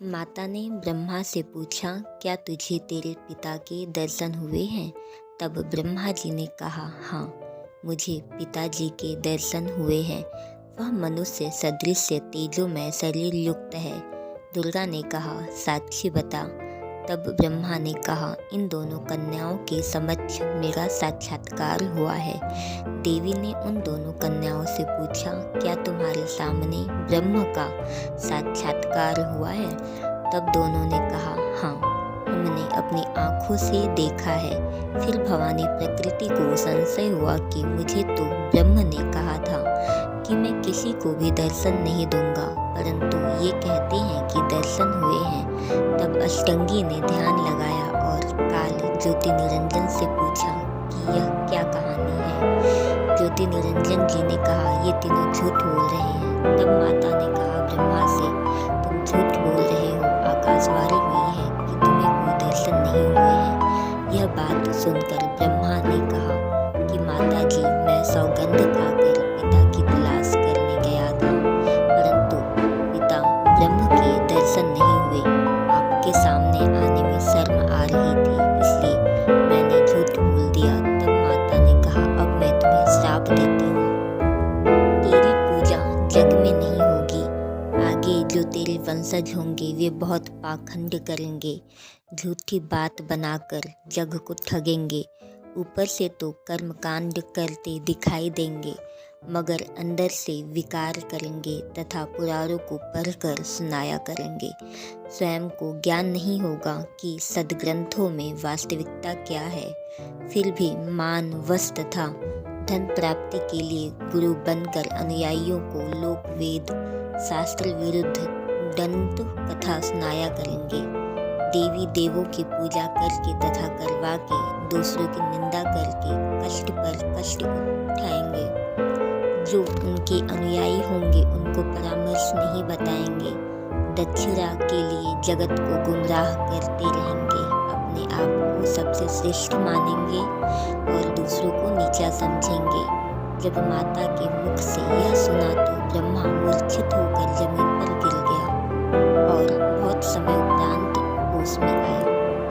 माता ने ब्रह्मा से पूछा, क्या तुझे तेरे पिता के दर्शन हुए हैं? तब ब्रह्मा जी ने कहा, हाँ, मुझे पिताजी के दर्शन हुए हैं। वह मनुष्य सदृश तेजोमय शरीर युक्त है। दुर्गा ने कहा, साक्षी बता। तब ब्रह्मा ने कहा, इन दोनों कन्याओं के समक्ष मेरा साक्षात्कार हुआ है। देवी ने उन दोनों कन्याओं से पूछा, क्या तुम्हारे सामने ब्रह्म का साक्षात्कार हुआ है? तब दोनों ने कहा, हाँ, हमने अपनी आँखों से देखा है। फिर भवानी प्रकृति को संशय हुआ कि मुझे तो ब्रह्म ने कहा था कि मैं किसी को भी दर्शन नहीं दूंगा, परंतु ये कहते हैं कि दर्शन हुए हैं। तब अष्टंगी ने ध्यान लगाया और काल ज्योति निरंजन से पूछा कि यह क्या कहानी है। ज्योति निरंजन जी ने कहा, ये तीनों झूठ बोल रहे हैं। तब माता ने कहा ब्रह्मा से, तुम झूठ बोल रहे हो। आकाशवाणी हुई है कि तुम्हें कोई दर्शन नहीं हुए हैं। यह बात सुनकर ब्रह्मा ने कहा कि माता जी, मैं सौगंध खाकर पिता की तलाश करने गया था, परंतु पिता ब्रह्म के दर्शन नहीं हुए। आपके सामने आने में शर्म आ रही थी, इसलिए मैंने झूठ बोल दिया। तब माता ने कहा, अब मैं तुम्हें श्राप देती हूँ, तेरी पूजा जग में नहीं होगी। आगे जो तेरे वंशज होंगे वे बहुत पाखंड करेंगे, झूठी बात बनाकर जग को ठगेंगे। ऊपर से तो कर्मकांड करते दिखाई देंगे, मगर अंदर से विकार करेंगे तथा पुराणों को पढ़कर सुनाया करेंगे। स्वयं को ज्ञान नहीं होगा कि सद्ग्रंथों में वास्तविकता क्या है। फिर भी मान, वश तथा धन प्राप्ति के लिए गुरु बनकर अनुयायियों को लोक वेद शास्त्र विरुद्ध दंत कथा सुनाया करेंगे। देवी देवों की पूजा करके तथा करवा के दूसरों की निंदा करके कष्ट पर कष्ट उठाएंगे। जो उनके अनुयायी होंगे उनको परामर्श नहीं बताएंगे। दक्षिणा के लिए जगत को गुमराह करते रहेंगे। अपने आप को सबसे श्रेष्ठ मानेंगे और दूसरों को नीचा समझेंगे। जब माता के मुख से यह सुना तो ब्रह्मा मूर्छित होकर जमीन